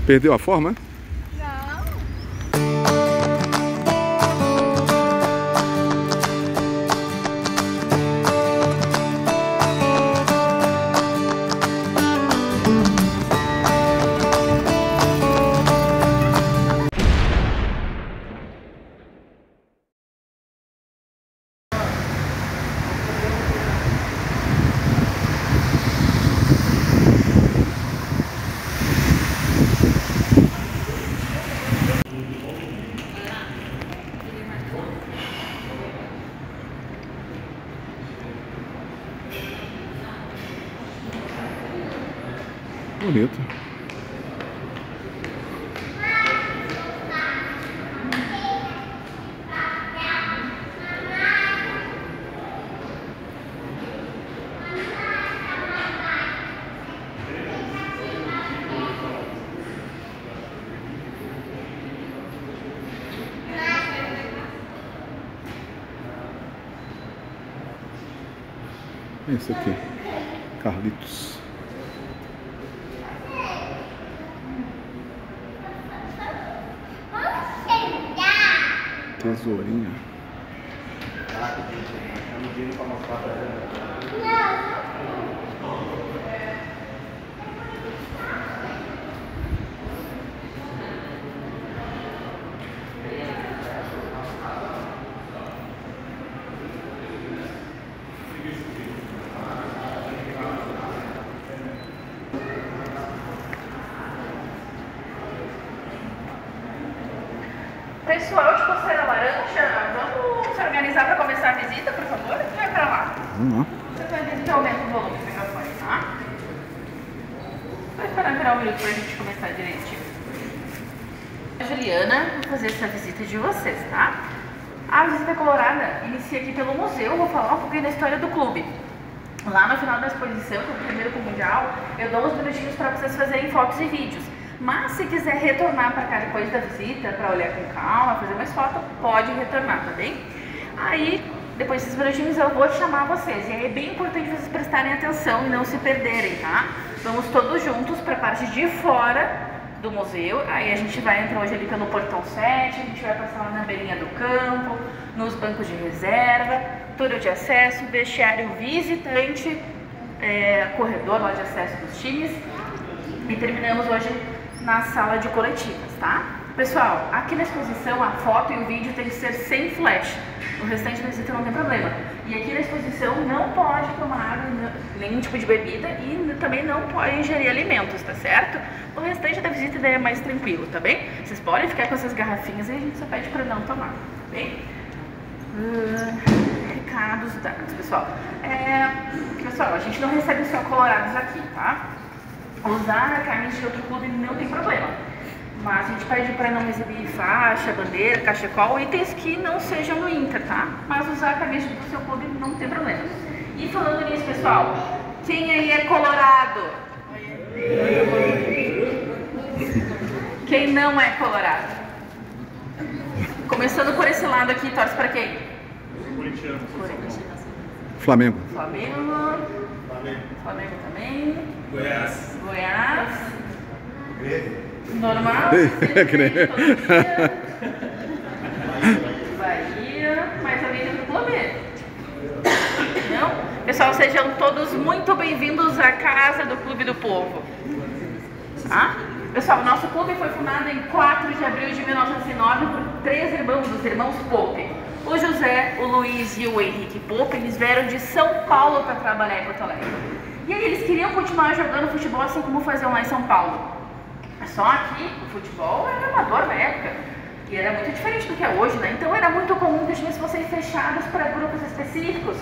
Perdeu a forma? Bonito. Esse aqui, Carlitos. Tesourinha. Pessoal de Costeira Laranja, vamos se organizar para começar a visita, por favor? Vai para lá. Vamos lá. Você vai ver que aumenta o volume do microfone, tá? Vou esperar virar um minuto para a gente começar direitinho. Juliana, vou fazer essa visita de vocês, tá? A visita colorada inicia aqui pelo museu, vou falar um pouquinho da história do clube. Lá no final da exposição, no primeiro com o Mundial, eu dou uns minutinhos para vocês fazerem fotos e vídeos. Mas se quiser retornar para cá depois da visita, para olhar com calma, fazer mais foto, pode retornar, tá bem? Aí, depois desses minutinhos eu vou chamar vocês. E aí é bem importante vocês prestarem atenção e não se perderem, tá? Vamos todos juntos para a parte de fora do museu. Aí a gente vai entrar hoje ali pelo portão 7, a gente vai passar lá na beirinha do campo, nos bancos de reserva, túnel de acesso, vestiário visitante, corredor lá de acesso dos times. E terminamos hoje na sala de coletivas, tá? Pessoal, aqui na exposição a foto e o vídeo tem que ser sem flash. O restante da visita não tem problema. E aqui na exposição não pode tomar água, nenhum tipo de bebida e também não pode ingerir alimentos, tá certo? O restante da visita daí é mais tranquilo, tá bem? Vocês podem ficar com essas garrafinhas e a gente só pede para não tomar, tá bem? Recados dados, pessoal. Pessoal, a gente não recebe só colorados aqui, tá? Usar a camisa de outro clube não tem problema, mas a gente pede para não exibir faixa, bandeira, cachecol, itens que não sejam do Inter, tá? Mas usar a camisa do seu clube não tem problema. E falando nisso, pessoal, quem aí é colorado? Quem não é colorado? Começando por esse lado aqui, torce para quem? Corintiano. Flamengo. Flamengo. Flamengo também. Goiás. Normal. Bahia. Mais alguém dentro do clube? Não? Pessoal, sejam todos muito bem-vindos à casa do Clube do Povo. Tá? Pessoal, nosso clube foi fundado em 4 de abril de 1909 por 3 irmãos, os irmãos Pope. O José, o Luiz e o Henrique Pope, eles vieram de São Paulo para trabalhar em Porto Alegre. E aí eles queriam continuar jogando futebol assim como faziam lá em São Paulo. Só que o futebol era amador na época. E era muito diferente do que é hoje, né? Então era muito comum que os times fossem fechados para grupos específicos.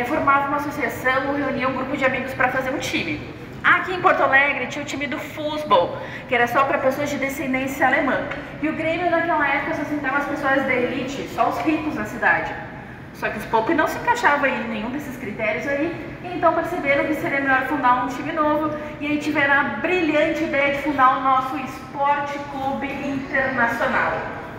Formavam uma associação, reuniam um grupo de amigos para fazer um time. Aqui em Porto Alegre tinha o time do futebol, que era só para pessoas de descendência alemã. E o Grêmio naquela época só sentava as pessoas da elite, só os ricos na cidade. Só que os Pope não se encaixavam em nenhum desses critérios aí, então perceberam que seria melhor fundar um time novo e aí tiveram a brilhante ideia de fundar o nosso Esporte Clube Internacional.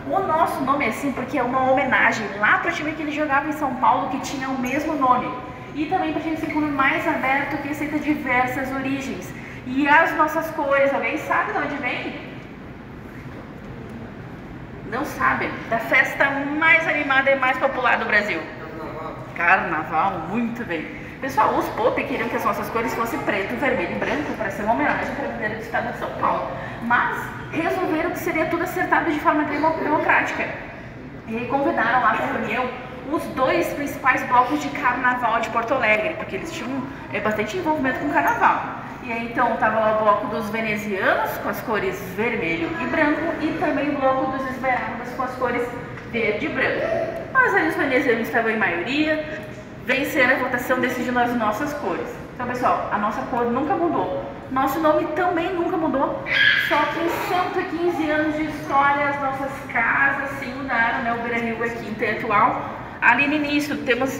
O nosso nome é assim porque é uma homenagem lá para o time que ele jogava em São Paulo, que tinha o mesmo nome. E também para a gente ser um clube mais aberto que aceita diversas origens. E as nossas cores, alguém sabe de onde vem? Não sabe? Da festa mais animada e mais popular do Brasil. Carnaval, muito bem. Pessoal, os Pop queriam que as nossas cores fossem preto, vermelho e branco para ser uma homenagem para a bandeira do estado de São Paulo. Mas resolveram que seria tudo acertado de forma democrática. E convidaram lá para a reunião os dois principais blocos de carnaval de Porto Alegre, porque eles tinham bastante envolvimento com carnaval. E aí então estava lá o bloco dos venezianos com as cores vermelho e branco e também o bloco dos esmeraldas com as cores verde e branco. Mas aí os venezianos estavam em maioria, venceram a votação decidindo as nossas cores. Então pessoal, a nossa cor nunca mudou, nosso nome também nunca mudou, só que em 115 anos de história as nossas casas se mudaram, né? O Beira-Rio é quinta e atual. Ali no início temos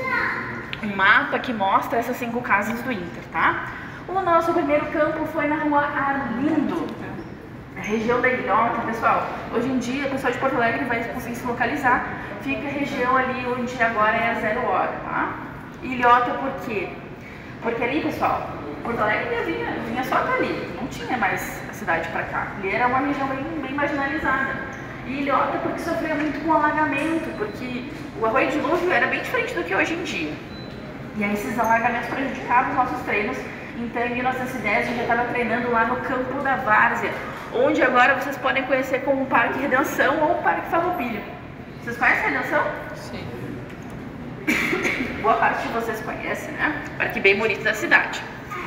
um mapa que mostra essas 5 casas do Inter, tá? O nosso primeiro campo foi na rua Arlindo, a região da Ilhota, pessoal. Hoje em dia, o pessoal de Porto Alegre vai conseguir se localizar. Fica a região ali onde agora é a 0 hora, tá? Ilhota por quê? Porque ali, pessoal, Porto Alegre vinha só até ali, não tinha mais a cidade para cá. Ali era uma região bem marginalizada. E Ilhota porque sofria muito com alagamento, porque o arroio de dilúvio era bem diferente do que hoje em dia. E aí esses alagamentos prejudicavam os nossos treinos. Então, em 1910, a gente já estava treinando lá no Campo da Várzea, onde agora vocês podem conhecer como o Parque Redenção ou o Parque Farroupilha. Vocês conhecem a Redenção? Sim. Boa parte de vocês conhecem, né? Parque bem bonito da cidade.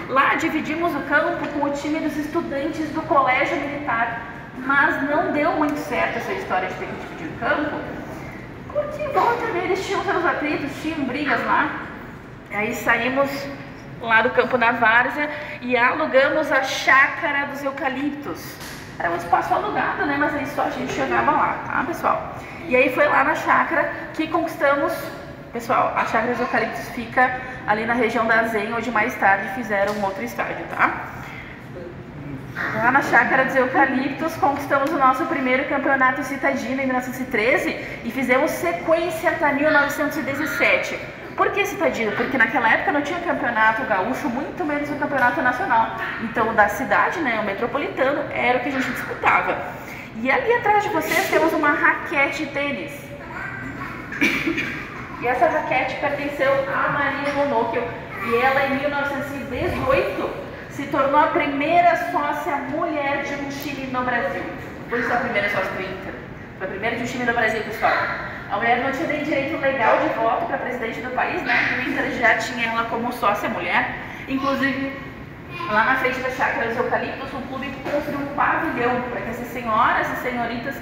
Lá dividimos o campo com o time dos estudantes do Colégio Militar, mas não deu muito certo essa história de ter que dividir o campo, porque volta e meia eles tinham seus atritos, tinham brigas lá. Aí saímos lá do Campo da Várzea e alugamos a Chácara dos Eucaliptos. Era um espaço alugado, né? Mas aí só a gente chegava lá, tá, pessoal? E aí foi lá na chácara que conquistamos. Pessoal, a Chácara dos Eucaliptos fica ali na região da Zen, onde mais tarde fizeram um outro estádio, tá? Lá na Chácara dos Eucaliptos conquistamos o nosso primeiro campeonato citadino em 1913 e fizemos sequência até 1917. Por que citadino? Porque naquela época não tinha campeonato gaúcho, muito menos o campeonato nacional. Então o da cidade, né, o metropolitano, era o que a gente disputava. E ali atrás de vocês temos uma raquete de tênis. E essa raquete pertenceu a Maria Monocchio. E ela, em 1918, se tornou a primeira sócia mulher de um time no Brasil. Foi só a primeira sócia do Inter. Foi a primeira de um time no Brasil, pessoal. A mulher não tinha nem direito legal de voto para presidente do país, né? O Inter já tinha ela como sócia mulher. Inclusive, lá na frente da Chácara dos Eucaliptos, o clube construiu um pavilhão para que essas senhoras e senhoritas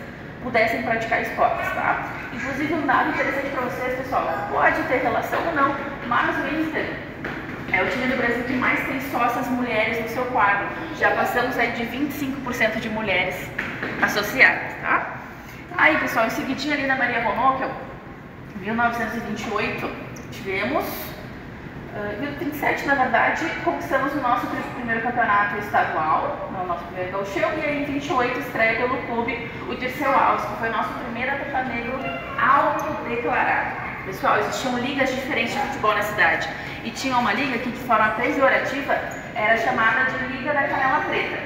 pudessem praticar esportes, tá? Inclusive, um dado interessante para vocês, pessoal, pode ter relação ou não, mas o Inter é o time do Brasil que mais tem sócias mulheres no seu quadro. Já passamos aí de 25% de mulheres associadas, tá? Aí, pessoal, em seguidinho ali na Maria Monocchio, em 1928, tivemos, em 1927, na verdade, conquistamos o nosso primeiro campeonato estadual, o nosso primeiro gauchão, e aí em 28 estreia pelo clube o Dirceu Alves, que foi o nosso primeiro atleta negro autodeclarado. Pessoal, existiam ligas diferentes de futebol na cidade, e tinha uma liga que, de forma pejorativa, era chamada de Liga da Canela Preta,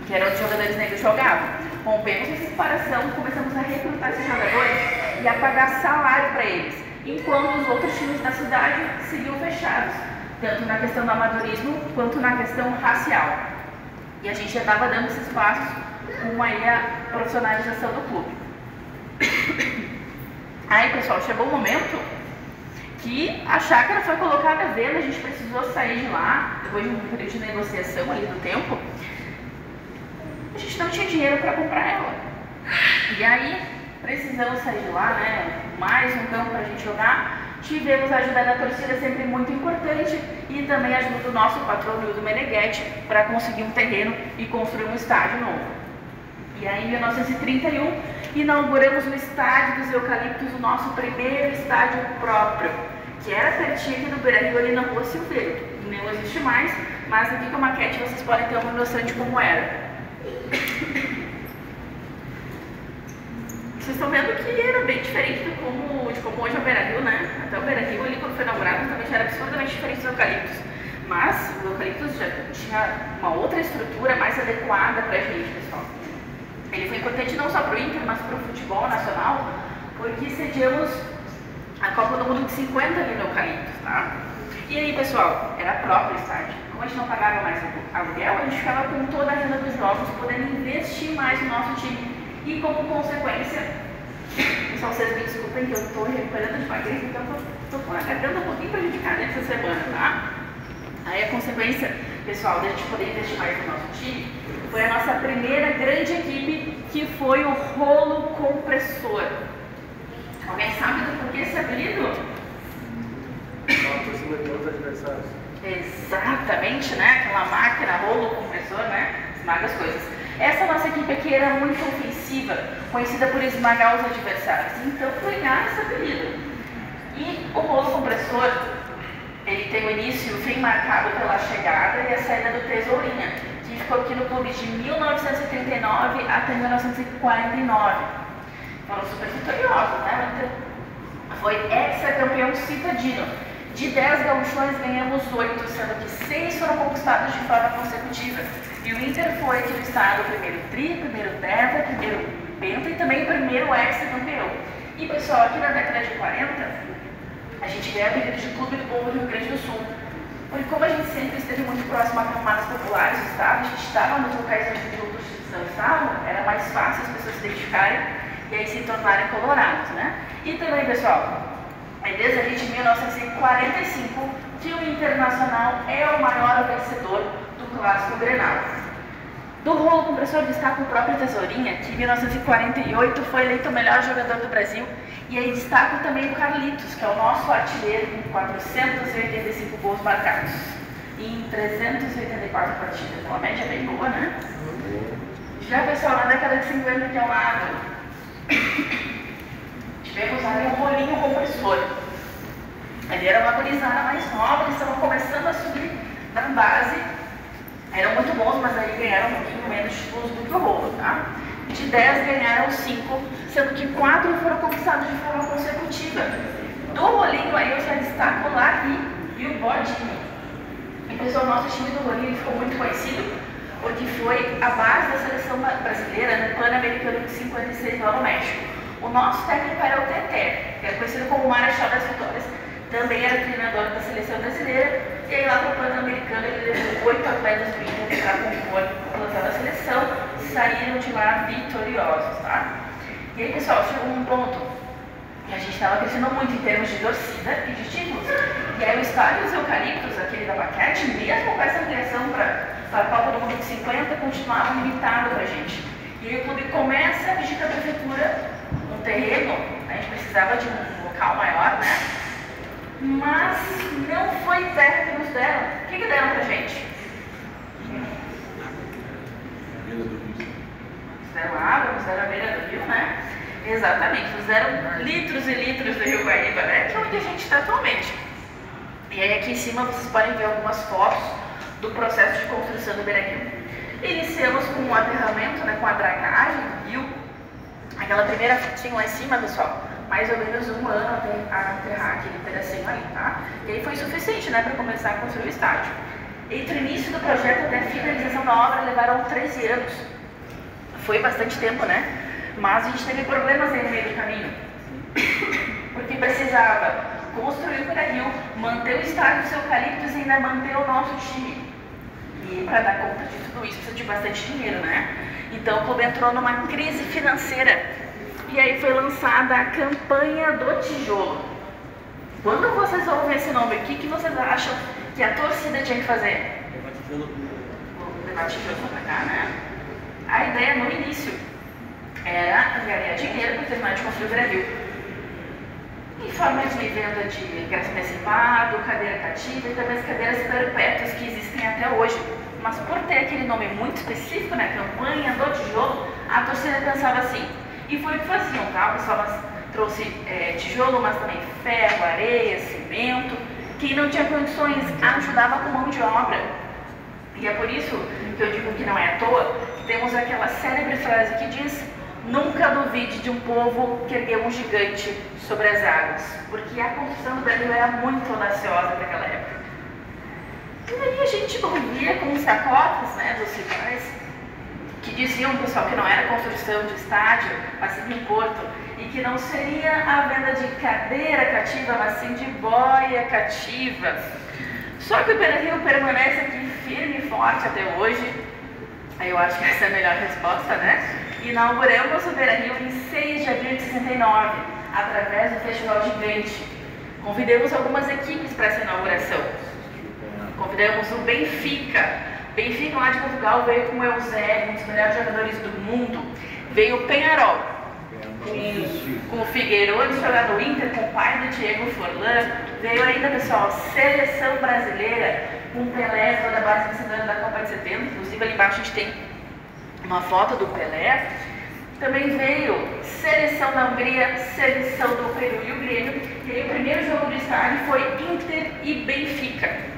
que era onde os jogadores negros jogavam. Rompemos essa separação, começamos a recrutar esses jogadores e a pagar salário para eles, enquanto os outros times da cidade seguiam fechados, tanto na questão do amadorismo quanto na questão racial. E a gente já estava dando esses passos com aí a profissionalização do clube. Aí, pessoal, chegou o momento que a chácara foi colocada à venda, a gente precisou sair de lá, depois de um período de negociação ali do tempo. A gente não tinha dinheiro para comprar ela. E aí, precisamos sair de lá, né? Mais um campo para a gente jogar. Tivemos a ajuda da torcida, sempre muito importante, e também a ajuda do nosso patrão, Hildo Meneghetti, para conseguir um terreno e construir um estádio novo. E aí, em 1931, inauguramos no Estádio dos Eucaliptos o nosso primeiro estádio próprio, que era pertinho aqui do Beira-Rio, ali na Rua Silveiro. Não existe mais, mas aqui com a maquete vocês podem ter uma noção de como era. Vocês estão vendo que era bem diferente de como hoje é o Beira-Rio, né? Até o Beira-Rio ali, quando foi inaugurado, também já era absurdamente diferente dos Eucaliptos. Mas o Eucaliptus já tinha uma outra estrutura mais adequada para a gente, pessoal. Ele foi importante não só para o Inter, mas para o futebol nacional, porque sediamos a Copa do Mundo de 50 ali no Eucaliptus, tá? E aí, pessoal, era próprio estádio. Como a gente não pagava mais aluguel, a gente ficava com toda a renda dos jogos, podendo investir mais no nosso time. E como consequência, pessoal, vocês me desculpem que eu estou recuperando de uma gripe, então estou com a garganta um pouquinho prejudicada nessa semana, tá? Aí a consequência, pessoal, da gente poder investir mais no nosso time, foi a nossa primeira grande equipe, que foi o Rolo Compressor. Alguém sabe do porquê esse apelido? Exatamente, né? Aquela máquina Rolo Compressor, né? Esmaga as coisas. Essa nossa equipe aqui era muito ofensiva, conhecida por esmagar os adversários. Então foi esse apelido. E o Rolo Compressor, ele tem o início e o fim marcado pela chegada e a saída do Tesourinha, que ficou aqui no clube de 1939 até 1949. Foram super vitoriosos, né? Então, foi hexacampeão citadino. De 10 gauchões ganhamos 8, sendo que 6 foram conquistados de forma consecutiva. E o Inter foi aqui no estado o primeiro tri, primeiro tetra, primeiro penta e também o primeiro hexacampeão. E pessoal, aqui na década de 40, a gente ganhou a apelido de Clube do Povo do Rio Grande do Sul. Porque como a gente sempre esteve muito próximo a camadas populares do estado, a gente estava nos locais onde os outros não estavam, era mais fácil as pessoas se identificarem e aí se tornarem colorados, né? E também, pessoal, é desde ali de 1945 que o Internacional é o maior vencedor do Clássico Grenal. Do Rolo Compressor destaca o próprio Tesourinha, que em 1948 foi eleito o melhor jogador do Brasil. E aí destaco também o Carlitos, que é o nosso artilheiro, com 485 gols marcados em 384 partidas. Uma média bem boa, né? Já, pessoal, na década de 50, que é o lado, tivemos ali um Rolinho Compressor. Ali era uma gurizada mais nova, eles estavam começando a subir na base. Eram muito bons, mas aí ganharam um pouquinho menos títulos do que o Rolo, tá? De 10 ganharam 5, sendo que 4 foram conquistados de forma consecutiva. Do Rolinho aí eu já destaco o Larry e o Bodinho. E pessoal, o nosso time do Rolinho ficou muito conhecido porque foi a base da seleção brasileira no Pan-Americano de 56 lá no México. O nosso técnico era o Teté, que era conhecido como Marechal das Vitórias. Também era treinador da seleção brasileira. E aí lá para o Pan-Americano ele levou 8 atletas do Inter para compor o plantel da seleção e saíram de lá vitoriosos, tá? E aí, pessoal, chegou um ponto que a gente estava crescendo muito em termos de torcida e de títulos. E aí o estádio dos Eucaliptus, aquele da Baquete, mesmo com essa ampliação para a Copa do Mundo de 50, continuava limitado para a gente. E aí o clube começa a pedir para a prefeitura um terreno, a gente precisava de um local maior, né? Mas não foi terra que nos deram. O que deram pra gente? Nos deram água, nos deram a beira do rio, né? Exatamente, nos deram litros e litros do Rio Guaíba, né? Que é onde a gente está atualmente. E aí aqui em cima vocês podem ver algumas fotos do processo de construção do Beira-Rio. Iniciamos com o aterramento, né? Com a drenagem do rio. Aquela primeira fotinha lá em cima, pessoal, mais ou menos 1 ano até aterrar aquele pedacinho ali, tá? E aí foi suficiente, né, para começar a construir o estádio. Entre o início do projeto até a finalização da obra levaram 13 anos. Foi bastante tempo, né? Mas a gente teve problemas aí no meio do caminho. Porque precisava construir o Beira-Rio, manter o estádio dos Eucaliptus e ainda manter o nosso time. E para dar conta de tudo isso precisa de bastante dinheiro, né? Então o clube entrou numa crise financeira. E aí foi lançada a campanha do tijolo. Quando vocês ouvem esse nome aqui, o que vocês acham que a torcida tinha que fazer? Levar tijolo pra cá, né? A ideia no início era ganhar dinheiro para terminar de construir o Beira-Rio. Em forma de venda de ingresso antecipado, cadeira cativa e também as cadeiras perpétuas que existem até hoje. Mas por ter aquele nome muito específico, né, campanha do tijolo, a torcida pensava assim. E foi o que faziam, tá? O pessoal trouxe tijolo, mas também ferro, areia, cimento. Quem não tinha condições ajudava com mão de obra. E é por isso que eu digo que não é à toa que temos aquela célebre frase que diz: nunca duvide de um povo que ergueu um gigante sobre as águas. Porque a construção do Brasil era muito audaciosa naquela época. E aí a gente convia com os sacotas, né, dos rivais, que diziam, pessoal, que não era construção de estádio, mas sim de porto, e que não seria a venda de cadeira cativa, mas sim de boia cativa. Só que o Beira-Rio permanece aqui firme e forte até hoje. Eu acho que essa é a melhor resposta, né? Inauguramos o Beira-Rio em 6 de abril de 69, através do Festival Gigante. Convidamos algumas equipes para essa inauguração. Convidamos o Benfica. Benfica lá de Portugal veio com o Eusébio, um dos melhores jogadores do mundo. Veio o Peñarol, com o Figueiredo, jogar no Inter, com o pai do Diego Forlan. Veio ainda, pessoal, Seleção Brasileira, com o Pelé, toda a base vencedora da Copa de 70. Inclusive ali embaixo a gente tem uma foto do Pelé. Também veio Seleção da Hungria, Seleção do Peru e o Grêmio. E aí o primeiro jogo do estádio foi Inter e Benfica.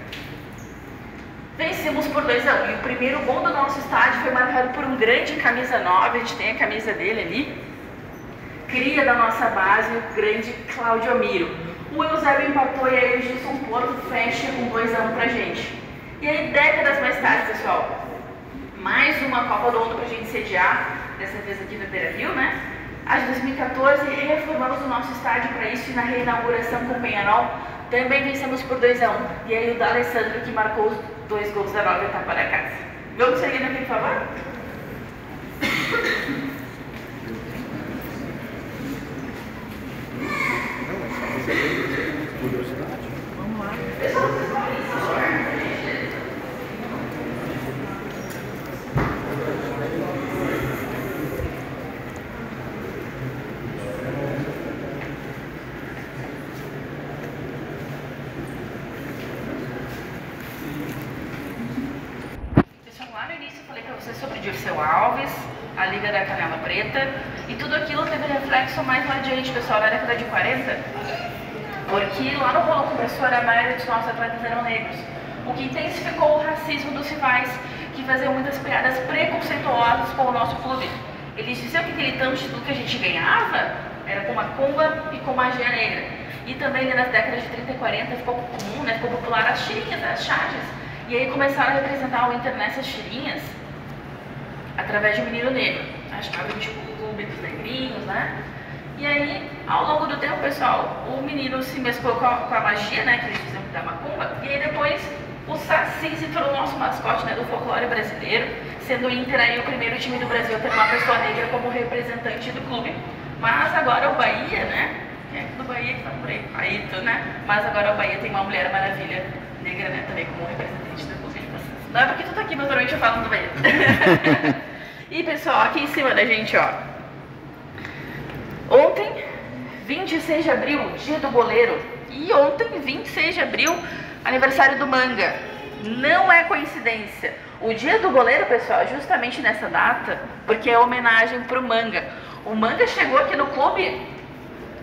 Vencemos por 2-1. E o primeiro gol do nosso estádio foi marcado por um grande camisa 9, a gente tem a camisa dele ali, cria da nossa base, o grande Claudio Miro. O Eusébio empatou e aí o Gilson Porto fecha com 2-1 pra gente. E aí, décadas mais tarde, pessoal, mais uma Copa do Mundo pra gente sediar, dessa vez aqui no Beira-Rio, né? A de 2014, reformamos o nosso estádio para isso e na reinauguração com o Peñarol também vencemos por 2-1. E aí o D'Alessandro que marcou os 2 gols da nova etapa da casa. Vamos seguir aqui, por favor? Vamos lá. Pessoal, vocês podem falar? Sobre Dirceu Alves, a Liga da Canela Preta, e tudo aquilo teve reflexo mais lá adiante, pessoal, na década de 40, porque lá no rolo compressor a maioria dos nossos atletas eram negros, o que intensificou o racismo dos rivais, que faziam muitas piadas preconceituosas com o nosso clube. Eles diziam que aquele tanto de tudo que a gente ganhava era com macumba e com magia negra. E também nas décadas de 30 e 40 ficou comum, né, ficou popular as tirinhas, as charges, e aí começaram a representar o Inter nessas tirinhas através de um menino negro, achava tipo o clube dos negrinhos, né? E aí, ao longo do tempo, pessoal, o menino se mesclou com a magia, né, que eles diziam da macumba, e aí depois o Saci se tornou o nosso mascote, né, do folclore brasileiro, sendo o Inter aí o primeiro time do Brasil a ter uma pessoa negra como representante do clube. Mas agora o Bahia, né, quem é do Bahia que tá por aí? Aito, né? Mas agora o Bahia tem uma Mulher Maravilha negra, né, também como representante do clube. Não é porque tu tá aqui, naturalmente eu falo do Bahia. E pessoal, aqui em cima da gente, ó. Ontem, 26 de abril, dia do goleiro. E ontem, 26 de abril, aniversário do Manga. Não é coincidência. O dia do goleiro, pessoal, é justamente nessa data, porque é homenagem pro Manga. O Manga chegou aqui no clube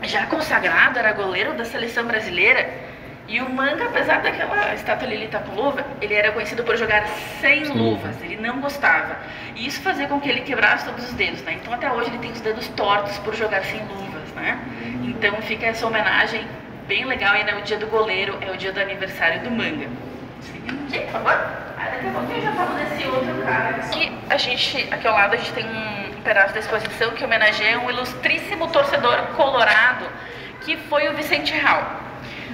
já consagrado, era goleiro da seleção brasileira. E o Manga, apesar daquela estátua Lilita com luva, ele era conhecido por jogar sem luvas, ele não gostava. E isso fazia com que ele quebrasse todos os dedos, né? Então até hoje ele tem os dedos tortos por jogar sem luvas, né? Então fica essa homenagem bem legal aí, né? O dia do goleiro é o dia do aniversário do Manga. Seguindo aqui, por favor. Daqui a pouquinho eu já falo desse outro cara. Aqui ao lado a gente tem um pedaço da exposição que homenageia um ilustríssimo torcedor colorado, que foi o Vicente Hall.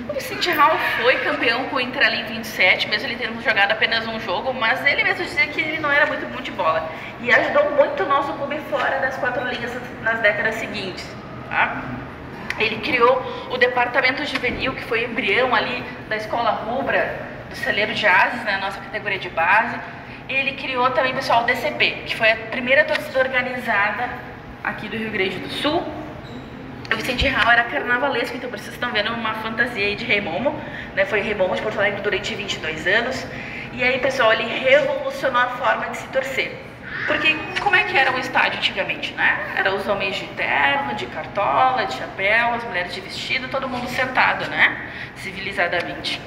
O Vicente Hall foi campeão com o Inter ali em 27, mesmo ele tendo jogado apenas um jogo, mas ele mesmo dizia que ele não era muito bom de bola. E ajudou muito o nosso clube fora das 4 linhas nas décadas seguintes, tá? Ele criou o departamento juvenil, que foi embrião ali da escola rubra, do celeiro de Ases, na nossa categoria de base. Ele criou também, pessoal, o DCP, que foi a primeira torcida organizada aqui do Rio Grande do Sul. O Vicente Hall era carnavalesco, então vocês estão vendo uma fantasia aí de Rei Momo, né? Foi Rei Momo de Porto Alegre durante 22 anos. E aí, pessoal, ele revolucionou a forma de se torcer. Porque como é que era o estádio antigamente, né? Eram os homens de terno, de cartola, de chapéu, as mulheres de vestido, todo mundo sentado, né? Civilizadamente.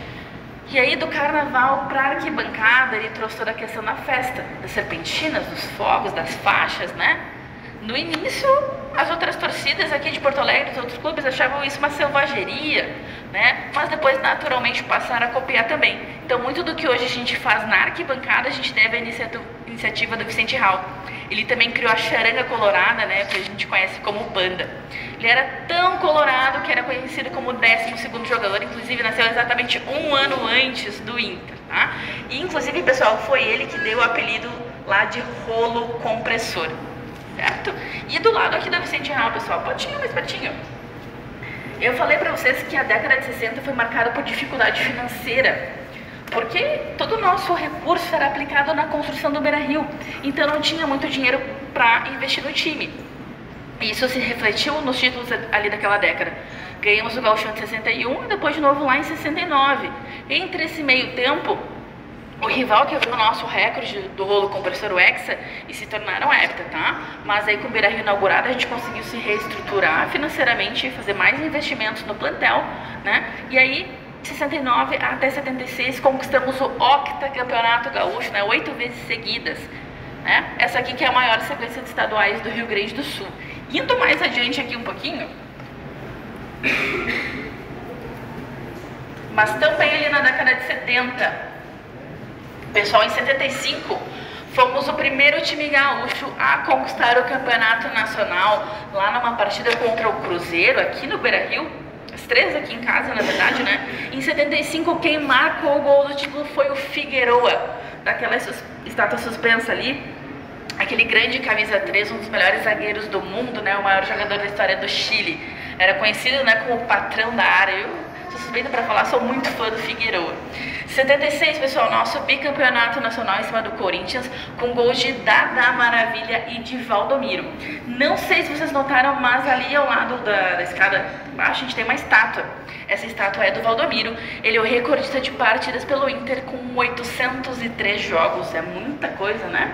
E aí, do carnaval para a arquibancada, ele trouxe toda a questão da festa, das serpentinas, dos fogos, das faixas, né? No início, as outras torcidas aqui de Porto Alegre, os outros clubes, achavam isso uma selvageria, né? Mas depois naturalmente passaram a copiar também. Então muito do que hoje a gente faz na arquibancada a gente deve à iniciativa do Vicente Hall. Ele também criou a charanga colorada, né, que a gente conhece como banda. Ele era tão colorado que era conhecido como o 12º jogador, inclusive nasceu exatamente um ano antes do Inter, tá? E inclusive, pessoal, foi ele que deu o apelido lá de rolo compressor, certo? E do lado aqui da Vicente Hall, pessoal, pode chegar mais pertinho. Eu falei pra vocês que a década de 60 foi marcada por dificuldade financeira, porque todo o nosso recurso era aplicado na construção do Beira-Rio, então não tinha muito dinheiro para investir no time. Isso se refletiu nos títulos ali daquela década. Ganhamos o Gauchão de 61 e depois de novo lá em 69. Entre esse meio tempo, o rival quebrou o nosso recorde do rolo compressor, o Hexa, e se tornaram hepta, tá? Mas aí com o Beira-Rio inaugurado a gente conseguiu se reestruturar financeiramente e fazer mais investimentos no plantel, né? E aí, de 69 até 76, conquistamos o octacampeonato gaúcho, né? 8 vezes seguidas, né? Essa aqui que é a maior sequência de estaduais do Rio Grande do Sul. Indo mais adiante aqui um pouquinho, mas também ali na década de 70, pessoal, em 75, fomos o primeiro time gaúcho a conquistar o campeonato nacional, lá numa partida contra o Cruzeiro, aqui no Beira-Rio, as 3 aqui em casa, na verdade, né? Em 75, quem marcou o gol do título foi o Figueroa, daquela estátua suspensa ali, aquele grande camisa 3, um dos melhores zagueiros do mundo, né? O maior jogador da história do Chile. Era conhecido, né, como o patrão da área. Eu sou suspeita para falar, sou muito fã do Figueroa. 76, pessoal, nosso bicampeonato nacional em cima do Corinthians, com gols de Dada Maravilha e de Valdomiro. Não sei se vocês notaram, mas ali ao lado da escada embaixo a gente tem uma estátua. Essa estátua é do Valdomiro. Ele é o recordista de partidas pelo Inter com 803 jogos. É muita coisa, né?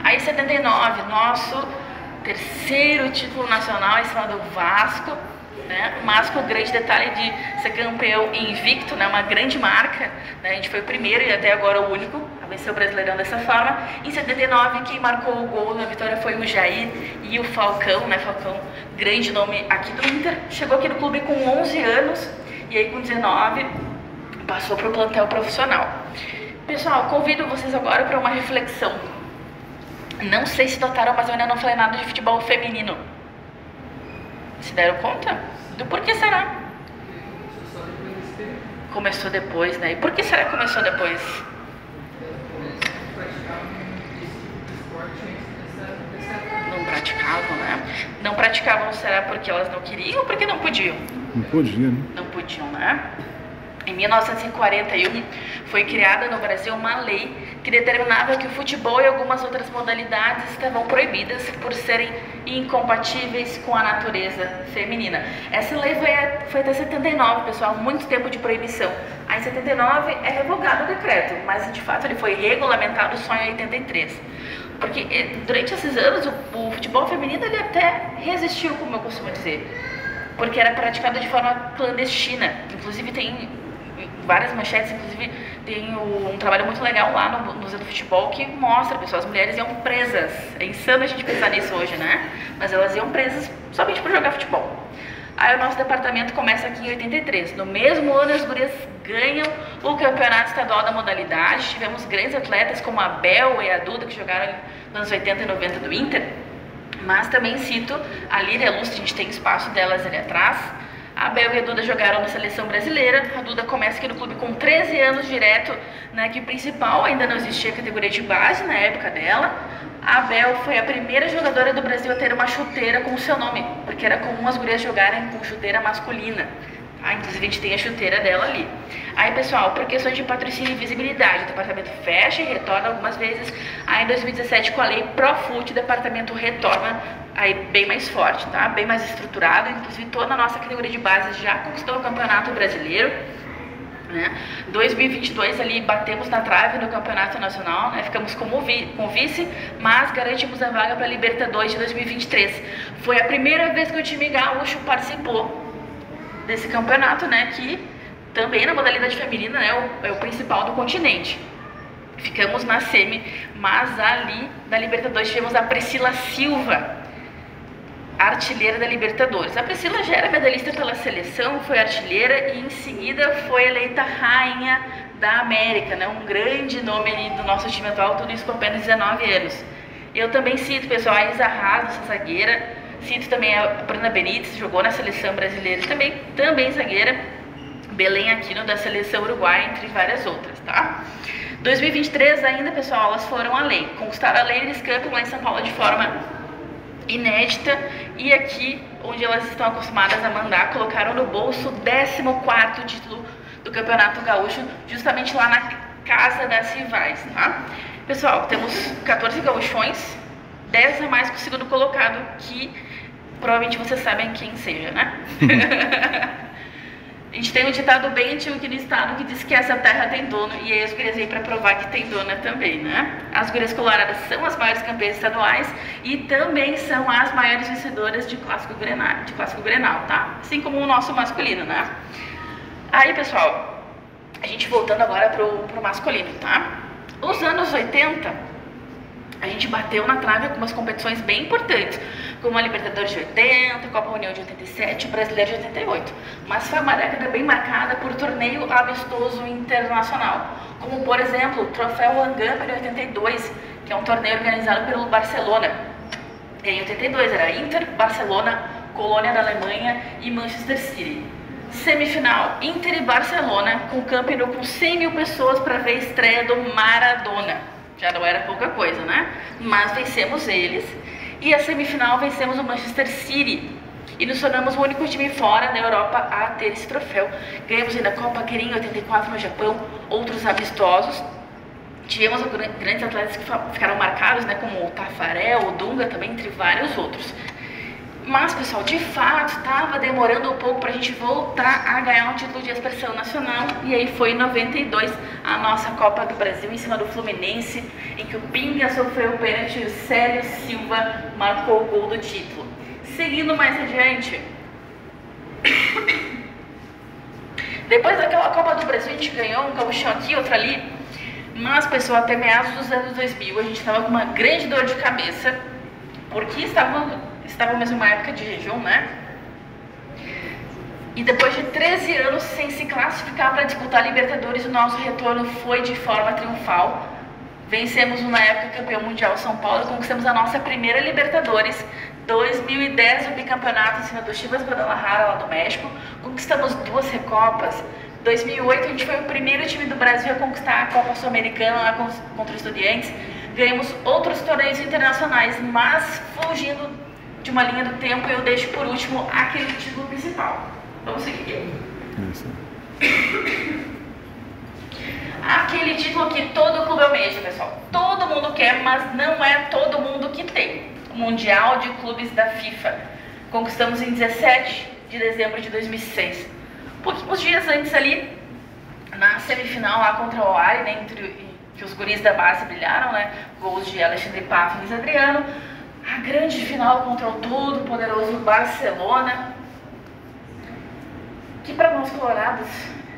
Aí 79, nosso terceiro título nacional em cima do Vasco, né? Mas com o grande detalhe de ser campeão invicto, né? Uma grande marca, né? A gente foi o primeiro e até agora o único a vencer o Brasileirão dessa forma. Em 79, quem marcou o gol na vitória foi o Jair e o Falcão, né? Falcão, grande nome aqui do Inter, chegou aqui no clube com 11 anos e aí com 19 passou para o plantel profissional. Pessoal, convido vocês agora para uma reflexão. Não sei se notaram, mas eu ainda não falei nada de futebol feminino. Se deram conta? Do porquê será? Começou depois, né? E por que será que começou depois? Não praticavam, né? Não praticavam, será porque elas não queriam ou porque não podiam? Não podia, né? Não podiam, né? Em 1941, foi criada no Brasil uma lei que determinava que o futebol e algumas outras modalidades estavam proibidas por serem incompatíveis com a natureza feminina. Essa lei foi até 79, pessoal, muito tempo de proibição. Aí em 79 é revogado o decreto, mas de fato ele foi regulamentado só em 83. Porque durante esses anos o futebol feminino ele até resistiu, como eu costumo dizer, porque era praticado de forma clandestina. Inclusive tem várias manchetes, inclusive tem um trabalho muito legal lá no Museu do Futebol que mostra, pessoal, as mulheres iam presas. É insano a gente pensar nisso hoje, né? Mas elas iam presas somente por jogar futebol. Aí o nosso departamento começa aqui em 83. No mesmo ano as gurias ganham o campeonato estadual da modalidade. Tivemos grandes atletas como a Bel e a Duda, que jogaram nos anos 80 e 90 do Inter. Mas também cito a Líria Lustre, a gente tem espaço delas ali atrás. A Bel e a Duda jogaram na seleção brasileira. A Duda começa aqui no clube com 13 anos direto, né, que o principal ainda não existia a categoria de base na época dela. A Bel foi a primeira jogadora do Brasil a ter uma chuteira com o seu nome, porque era comum as gurias jogarem com chuteira masculina. Ah, inclusive a gente tem a chuteira dela ali. Aí, pessoal, por questões de patrocínio e visibilidade, o departamento fecha e retorna algumas vezes. Aí em 2017, com a lei Profut, o departamento retorna aí bem mais forte, tá? Bem mais estruturado. Inclusive toda a nossa categoria de base já conquistou o Campeonato Brasileiro, né? 2022 ali batemos na trave no Campeonato Nacional, né? Ficamos com vice, mas garantimos a vaga para a Libertadores de 2023. Foi a primeira vez que o time gaúcho participou desse campeonato, né, que também na modalidade feminina, né, é o principal do continente. Ficamos na semi, mas ali na Libertadores tivemos a Priscila Silva. artilheira da Libertadores. A Priscila já era medalhista pela seleção, foi artilheira e em seguida foi eleita rainha da América, né? Um grande nome ali do nosso time atual, tudo isso com apenas 19 anos. Eu também cito, pessoal, a Isa Haas, nossa zagueira, cito também a Bruna Benítez, jogou na seleção brasileira também zagueira, Belém Aquino da seleção uruguaia, entre várias outras, tá? 2023 ainda, pessoal, elas foram além, conquistaram a Ladies Cup lá em São Paulo de forma inédita e aqui, onde elas estão acostumadas a mandar, colocaram no bolso o 14º título do Campeonato Gaúcho, justamente lá na casa das rivais, tá? Pessoal, temos 14 gaúchões, 10 a mais que o segundo colocado, que provavelmente vocês sabem quem seja, né? A gente tem um ditado bem antigo aqui no estado que diz que essa terra tem dono, e aí as gurias vêm para provar que tem dona também, né? As gurias coloradas são as maiores campeãs estaduais e também são as maiores vencedoras de clássico Grenal, tá? Assim como o nosso masculino, né? Aí, pessoal, a gente voltando agora pro masculino, tá? Os anos 80, a gente bateu na trave algumas competições bem importantes, como a Libertadores de 80, a Copa União de 87 e o Brasileiro de 88. Mas foi uma década bem marcada por torneio amistoso internacional, como, por exemplo, o Troféu Angama de 82, que é um torneio organizado pelo Barcelona. Em 82 era Inter, Barcelona, Colônia da Alemanha e Manchester City. Semifinal, Inter e Barcelona, com o Camp Nou com 100 mil pessoas para ver a estreia do Maradona. Já não era pouca coisa, né? Mas vencemos eles. E a semifinal vencemos o Manchester City. E nos tornamos o único time fora da Europa a ter esse troféu. Ganhamos ainda a Copa Kirin em 84 no Japão, outros amistosos. Tivemos grandes atletas que ficaram marcados, né? Como o Tafarel, o Dunga também, entre vários outros. Mas, pessoal, de fato, estava demorando um pouco para a gente voltar a ganhar um título de expressão nacional. E aí foi em 92 a nossa Copa do Brasil em cima do Fluminense, em que o Pinga sofreu o pênalti e o Célio Silva marcou o gol do título. Seguindo mais adiante, depois daquela Copa do Brasil a gente ganhou um gauchão aqui, outro ali. Mas, pessoal, até meados dos anos 2000 a gente estava com uma grande dor de cabeça, porque estava mesmo uma época de jejum, né? E depois de 13 anos sem se classificar para disputar a Libertadores, o nosso retorno foi de forma triunfal. Vencemos na época campeão mundial São Paulo, conquistamos a nossa primeira Libertadores. 2010 o bicampeonato em cima do Chivas Guadalajara lá do México. Conquistamos 2 Recopas. 2008 a gente foi o primeiro time do Brasil a conquistar a Copa Sul-Americana lá contra os Estudiantes. Ganhamos outros torneios internacionais, mas fugindo de uma linha do tempo, eu deixo por último aquele título principal. Vamos seguir aqui. Aquele título que todo clube almeja, pessoal. Todo mundo quer, mas não é todo mundo que tem. O Mundial de Clubes da FIFA. Conquistamos em 17 de dezembro de 2006. Pouquinhos dias antes ali, na semifinal lá contra o Ari, né, que os guris da base brilharam, né? Gols de Alexandre Paff e Luiz Adriano. A grande final contra o todo poderoso Barcelona, que para nós colorados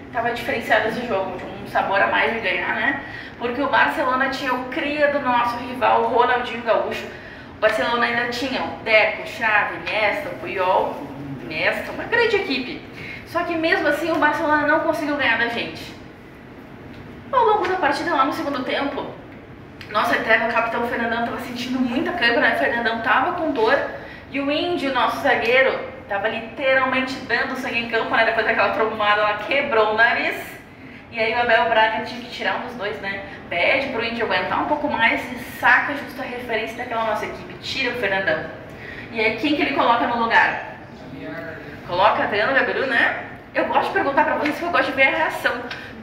estava diferenciado esse jogo, de um sabor a mais de ganhar, né? Porque o Barcelona tinha o cria do nosso rival, o Ronaldinho Gaúcho. O Barcelona ainda tinha o Deco, Xavi, Iniesta, Puyol, uma grande equipe. Só que mesmo assim o Barcelona não conseguiu ganhar da gente. Ao longo da partida lá no segundo tempo, nosso eterno capitão Fernandão estava sentindo muita câimbra, né? Fernandão estava com dor e o Índio, nosso zagueiro, estava literalmente dando sangue em campo, né? Depois daquela trombada lá, quebrou o nariz. E aí o Abel Braga tinha que tirar um dos dois, né? Pede pro Índio aguentar um pouco mais e saca justo a referência daquela nossa equipe, tira o Fernandão. E aí quem que ele coloca no lugar? Coloca Adriano Gabiru, né? Eu gosto de perguntar pra vocês, que eu gosto de ver a reação.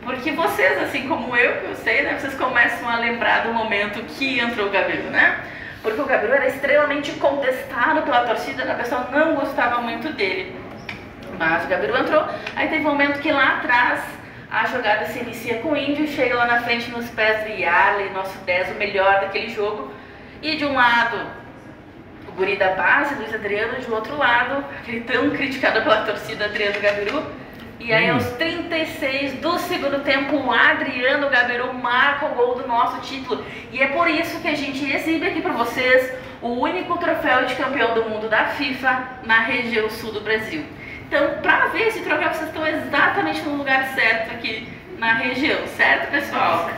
Porque vocês, assim como eu sei, né? Vocês começam a lembrar do momento que entrou o Gabiru, né? Porque o Gabiru era extremamente contestado pela torcida, a pessoa não gostava muito dele. Mas o Gabiru entrou, aí teve um momento que lá atrás a jogada se inicia com o Índio, chega lá na frente nos pés do Yarley, nosso 10, o melhor daquele jogo. E de um lado, o guri da base, Luiz Adriano, de outro lado, aquele tão criticado pela torcida, Adriano Gabiru. E aí aos 36 do segundo tempo, o Adriano Gabiru marca o gol do nosso título. E é por isso que a gente exibe aqui para vocês o único troféu de campeão do mundo da FIFA na região sul do Brasil. Então, para ver esse troféu, vocês estão exatamente no lugar certo aqui na região, certo, pessoal?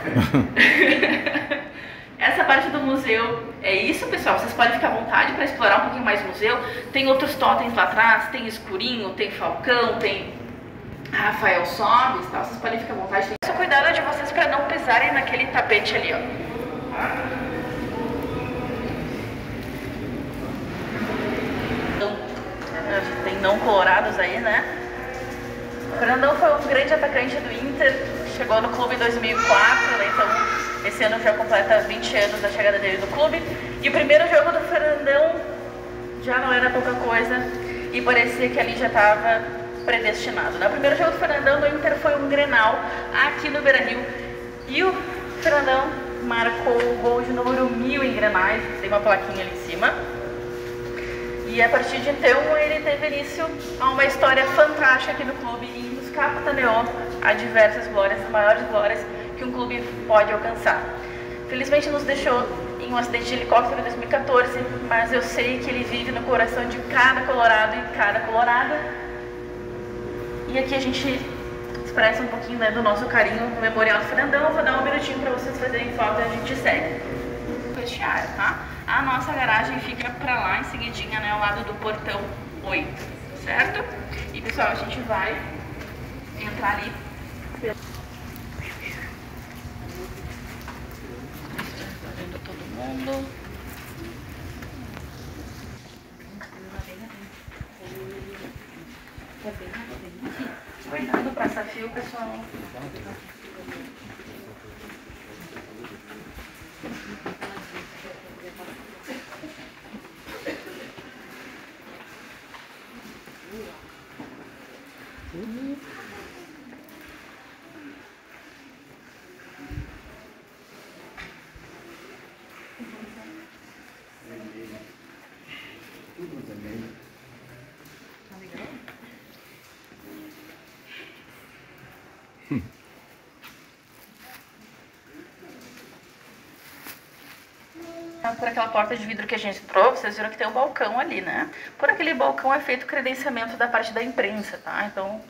Essa parte do museu é isso, pessoal. Vocês podem ficar à vontade para explorar um pouquinho mais o museu. Tem outros totens lá atrás, tem escurinho, tem falcão, tem Rafael Sobes, tá? Vocês podem ficar à vontade. Tenham cuidado de vocês para não pisarem naquele tapete ali, ó. Tem não colorados aí, né? O Fernandão foi um grande atacante do Inter, chegou no clube em 2004, né? Então esse ano já completa 20 anos da chegada dele no clube. E o primeiro jogo do Fernandão já não era pouca coisa e parecia que ali já estava predestinado, né? O primeiro jogo do Fernandão no Inter foi um Grenal aqui no Beira-Rio e o Fernandão marcou o gol de número 1000 em Grenais, tem uma plaquinha ali em cima. E a partir de então ele teve início a uma história fantástica aqui no clube e nos capitaneou a diversas glórias, as maiores glórias que um clube pode alcançar. Felizmente nos deixou em um acidente de helicóptero em 2014, mas eu sei que ele vive no coração de cada colorado e cada colorada. E aqui a gente expressa um pouquinho, né, do nosso carinho no Memorial do Fernandão. Vou dar um minutinho para vocês fazerem foto e a gente segue. Vestiário, tá? A nossa garagem fica pra lá em seguidinha, né, ao lado do portão 8, certo? E pessoal, a gente vai entrar ali. Tá vendo todo mundo? Cuidado pra essa fio, pessoal. Por aquela porta de vidro que a gente entrou, vocês viram que tem um balcão ali, né? Por aquele balcão é feito o credenciamento da parte da imprensa, tá? Então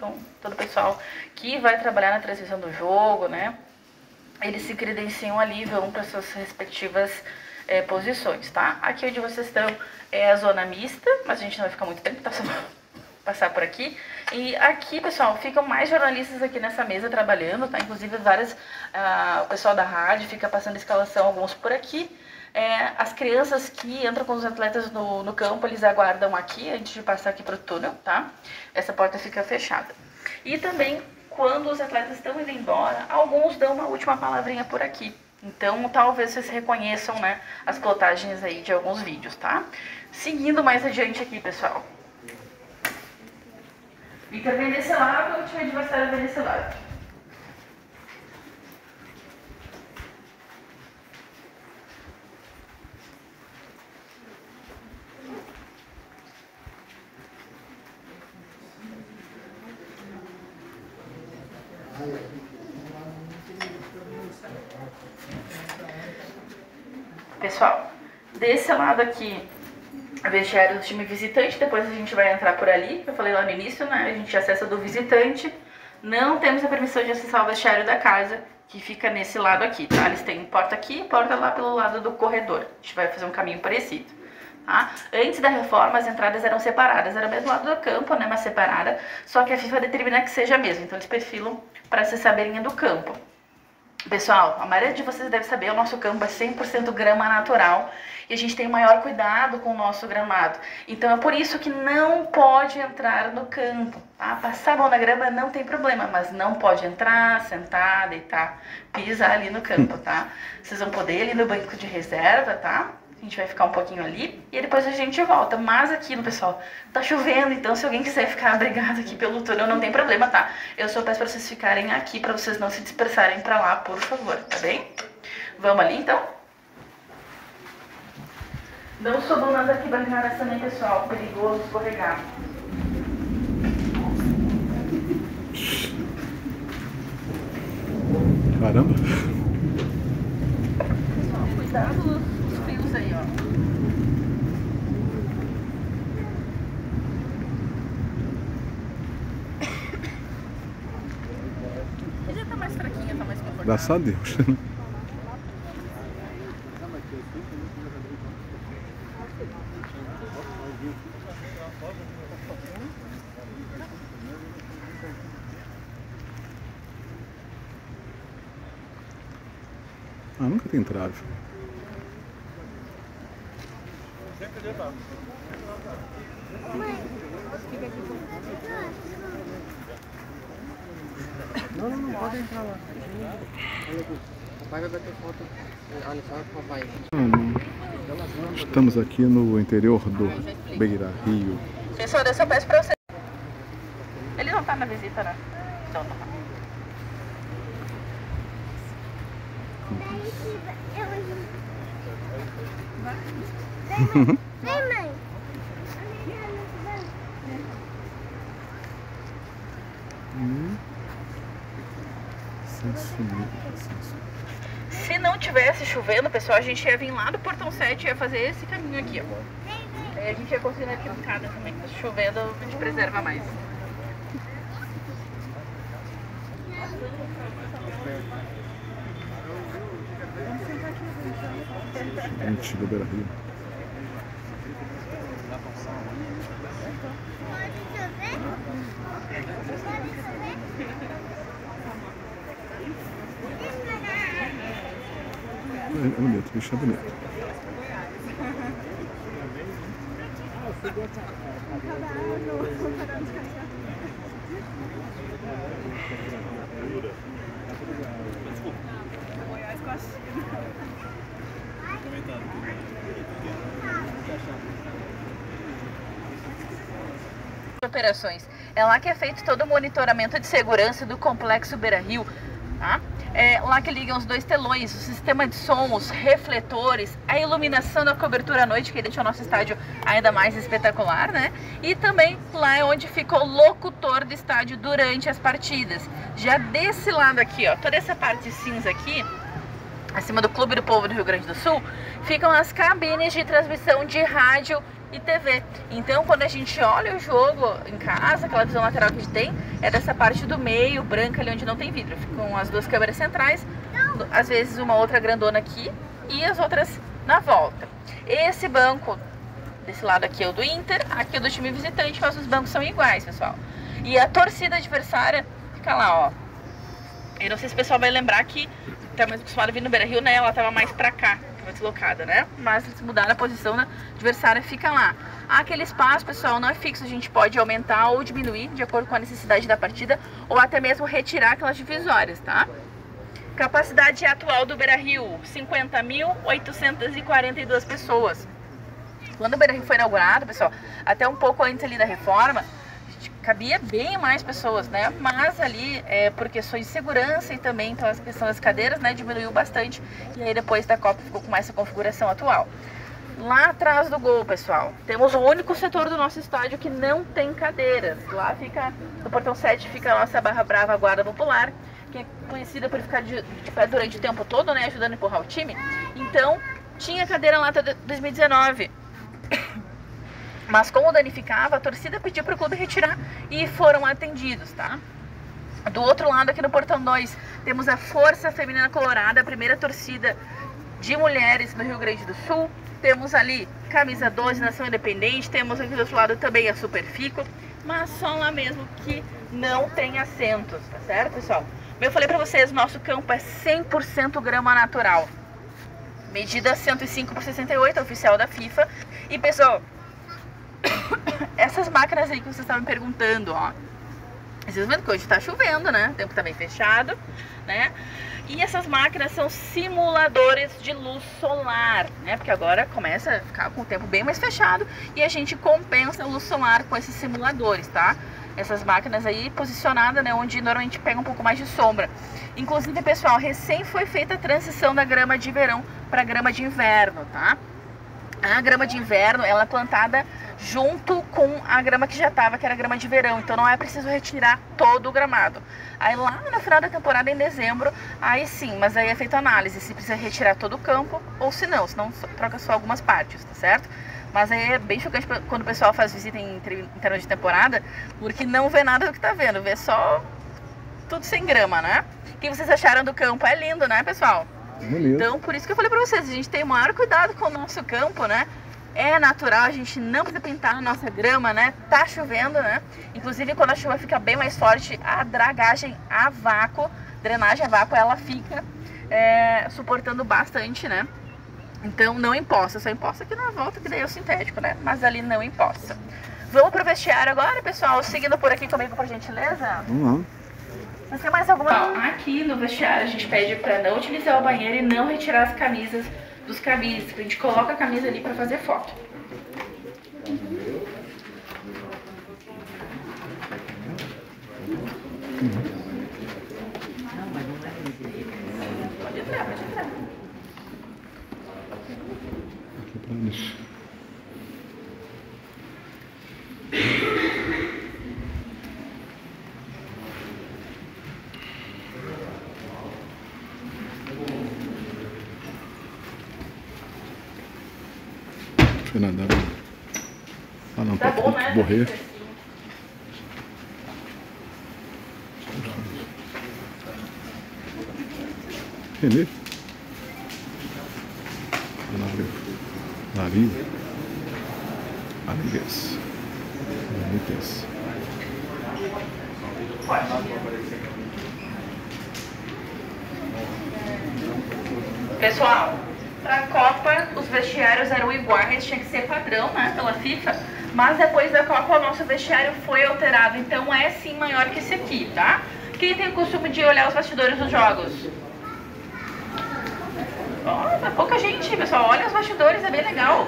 todo o pessoal que vai trabalhar na transmissão do jogo, né? Eles se credenciam ali e vão para suas respectivas posições, tá? Aqui onde vocês estão é a zona mista, mas a gente não vai ficar muito tempo, tá? Só passar por aqui. E aqui, pessoal, ficam mais jornalistas aqui nessa mesa trabalhando, tá? Inclusive o pessoal da rádio fica passando escalação, alguns por aqui. As crianças que entram com os atletas no campo, eles aguardam aqui antes de passar aqui para o túnel, tá? Essa porta fica fechada. E também, quando os atletas estão indo embora, alguns dão uma última palavrinha por aqui. Então, talvez vocês reconheçam, né, as plotagens aí de alguns vídeos, tá? Seguindo mais adiante aqui, pessoal. Victor vem desse lado, o time adversário vem desse lado. Pessoal, desse lado aqui, o vestiário do time visitante, depois a gente vai entrar por ali, eu falei lá no início, né, a gente acessa do visitante, não temos a permissão de acessar o vestiário da casa, que fica nesse lado aqui, tá? Eles têm porta aqui e porta lá pelo lado do corredor, a gente vai fazer um caminho parecido, tá? Antes da reforma, as entradas eram separadas, era o mesmo lado do campo, né, mas separada, só que a FIFA determina que seja mesmo, então eles perfilam para acessar a linha do campo. Pessoal, a maioria de vocês deve saber, o nosso campo é 100% grama natural e a gente tem o maior cuidado com o nosso gramado. Então é por isso que não pode entrar no campo, tá? Passar a mão na grama não tem problema, mas não pode entrar, sentar, deitar, pisar ali no campo, tá? Vocês vão poder ir ali no banco de reserva, tá? A gente vai ficar um pouquinho ali e depois a gente volta. Mas aqui, pessoal, tá chovendo, então se alguém quiser ficar abrigado aqui pelo túnel, não tem problema, tá? Eu só peço pra vocês ficarem aqui, pra vocês não se dispersarem pra lá, por favor, tá bem? Vamos ali, então? Não subam nas arquibancadas também, pessoal, perigoso escorregar. Caramba! Pessoal, cuidado. Aí, ó. Graças a Deus. Ah, nunca tem trave. Mãe, fica aqui. Não pode entrar lá. Olha aqui. O papai vai bater foto. Olha só o papai. Estamos aqui no interior do Beira Rio. Pessoal, eu peço pra você. Ele não tá na visita, né? Então não. Vem, mãe. Se não tivesse chovendo, pessoal, a gente ia vir lá do Portão 7 e ia fazer esse caminho aqui, ó. Aí a gente ia conseguir na arquibancada também. Se chovendo, a gente preserva mais. Gente do Beira Rio. É bonito, o bicho é bonito. Operações. É lá que é feito todo o monitoramento de segurança do Complexo Beira Rio, tá? É lá que ligam os dois telões, o sistema de som, os refletores, a iluminação da cobertura à noite, que deixa o nosso estádio ainda mais espetacular, né? E também lá é onde fica o locutor do estádio durante as partidas. Já desse lado aqui, ó, toda essa parte cinza aqui, acima do Clube do Povo do Rio Grande do Sul, ficam as cabines de transmissão de rádio e TV. Então, quando a gente olha o jogo em casa, aquela visão lateral que a gente tem é dessa parte do meio, branca, ali onde não tem vidro. Ficam as duas câmeras centrais, às vezes uma outra grandona aqui e as outras na volta. Esse banco desse lado aqui é o do Inter, aqui é o do time visitante, mas os bancos são iguais, pessoal. E a torcida adversária fica lá, ó. Eu não sei se o pessoal vai lembrar que tá mais acostumado a vir no Beira Rio, né? Ela tava mais pra cá, tava deslocada, né? Mas se mudar a posição da adversária, fica lá. Aquele espaço, pessoal, não é fixo, a gente pode aumentar ou diminuir de acordo com a necessidade da partida, ou até mesmo retirar aquelas divisórias, tá? Capacidade atual do Beira Rio, 50.842 pessoas. Quando o Beira Rio foi inaugurado, pessoal, até um pouco antes ali da reforma, cabia bem mais pessoas, né? Mas ali, por questões de segurança e também pela questão das cadeiras, né, diminuiu bastante. E aí depois da Copa ficou com essa configuração atual. Lá atrás do gol, pessoal, temos o único setor do nosso estádio que não tem cadeiras. Lá fica, no Portão 7, fica a nossa Barra Brava Guarda Popular, que é conhecida por ficar de pé durante o tempo todo, né, ajudando a empurrar o time. Então, tinha cadeira lá até 2019. Mas como danificava, a torcida pediu para o clube retirar e foram atendidos, tá? Do outro lado, aqui no Portão 2, temos a Força Feminina Colorada, a primeira torcida de mulheres no Rio Grande do Sul. Temos ali Camisa 12, Nação Independente, temos aqui do outro lado também a Superfico, mas só lá mesmo que não tem assentos, tá certo, pessoal? Como eu falei para vocês, nosso campo é 100% grama natural. Medida 105 por 68, oficial da FIFA. E, pessoal, essas máquinas aí que vocês estavam me perguntando, ó. Vocês vendo que hoje tá chovendo, né? O tempo tá bem fechado, né? E essas máquinas são simuladores de luz solar, né? Porque agora começa a ficar com o tempo bem mais fechado e a gente compensa a luz solar com esses simuladores, tá? Essas máquinas aí posicionadas, né? Onde normalmente pega um pouco mais de sombra. Inclusive, pessoal, recém foi feita a transição da grama de verão para grama de inverno, tá? A grama de inverno, ela é plantada junto com a grama que já estava, que era a grama de verão. Então não é preciso retirar todo o gramado. Aí lá no final da temporada, em dezembro, aí sim, mas aí é feita análise se precisa retirar todo o campo ou se não troca só algumas partes, tá certo? Mas aí é bem chocante quando o pessoal faz visita em termos de temporada, porque não vê nada do que tá vendo, vê só tudo sem grama, né? O que vocês acharam do campo? É lindo, né, pessoal? Bonito. Então, por isso que eu falei pra vocês, a gente tem o maior cuidado com o nosso campo, né? É natural, a gente não precisa pintar a nossa grama, né? Tá chovendo, né? Inclusive, quando a chuva fica bem mais forte, a dragagem a vácuo, drenagem a vácuo, ela fica suportando bastante, né? Então, não empoça, só empoça aqui na volta, que daí é o sintético, né? Mas ali não empoça. Vamos pro vestiário agora, pessoal? Seguindo por aqui comigo, por gentileza? Vamos lá. Mas tem mais alguma? Aqui no vestiário a gente pede para não utilizar o banheiro e não retirar as camisas dos cabides. A gente coloca a camisa ali para fazer foto. Pode entrar, pode entrar. Aqui pra isso. Fernanda, ah não, Tá pra bom, né? morrer. Renê? Larinho. Amigas. Amigas. Pessoal, para a Copa os vestiários eram iguais, tinha que ser padrão, né, pela FIFA, mas depois da Copa o nosso vestiário foi alterado, então é sim maior que esse aqui, tá? Quem tem o costume de olhar os bastidores dos jogos? Ó, pouca gente, pessoal, olha os bastidores, é bem legal.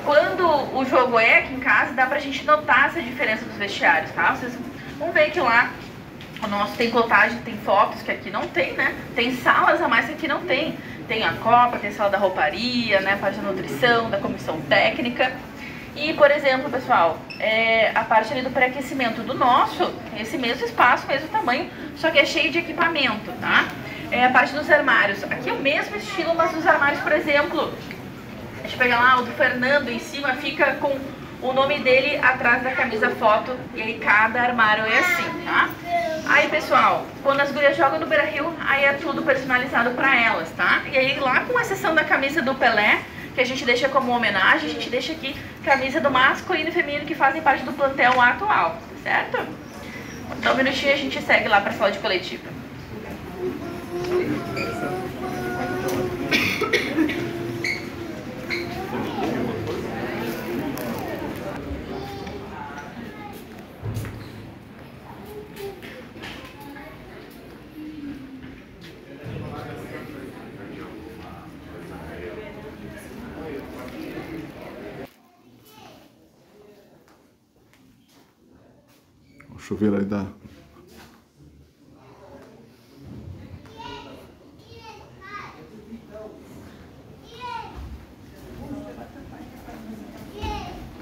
Quando o jogo é aqui em casa, dá pra gente notar essa diferença dos vestiários, tá? Vocês vão ver que lá o nosso tem cotagem, tem fotos que aqui não tem, né? Tem salas a mais que aqui não tem. Tem a Copa, tem a sala da rouparia, né? A parte da nutrição, da comissão técnica. E, por exemplo, pessoal, a parte ali do pré-aquecimento do nosso, esse mesmo espaço, mesmo tamanho, só que é cheio de equipamento, tá? A parte dos armários. Aqui é o mesmo estilo, mas os armários, por exemplo, a gente pega lá o do Fernando em cima, fica com o nome dele atrás da camisa foto, e aí cada armário é assim, tá? Aí, pessoal, quando as gurias jogam no Beira-Rio, aí é tudo personalizado pra elas, tá? E aí, lá com exceção da camisa do Pelé, que a gente deixa como homenagem, a gente deixa aqui camisa do masculino e feminino que fazem parte do plantel atual, certo? Então, um minutinho a gente segue lá pra sala de coletiva. O chuveiro aí da...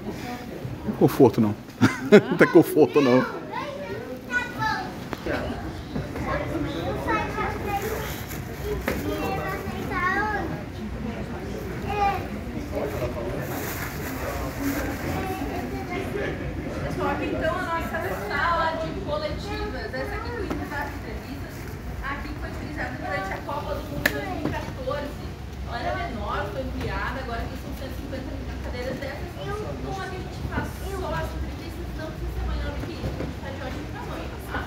Não tem conforto não. Não tem conforto não. Pessoal, aqui então a nossa sala de coletivas. Essa aqui foi uma das entrevistas. Aqui foi utilizada durante a Copa do Mundo 2014. Ela era menor, foi ampliada, agora aqui são 150 cadeiras dessas. Então aqui a gente faz só as entrevistas, não precisa ser maior do que isso. A gente está de ótimo tamanho, tá?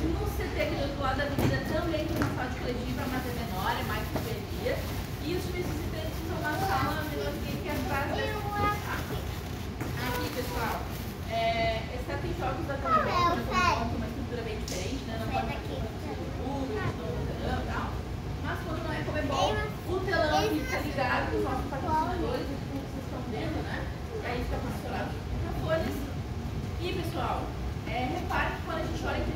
No CT aqui do outro lado da avenida também tem uma sala de coletiva, mas é menor, é mais correria. E os serviços de treino são na sala menorzinha que é atrás dessa, tá? Aqui, pessoal. Exceto em jogos da Comebol, uma estrutura bem diferente, né? Não pode e tal. Mas quando não é Comebol, o telão fica ligado com os nossos patrocinadores, como vocês estão vendo, né? E aí fica posicionado os microfones. E, pessoal, repare que quando a gente olha aqui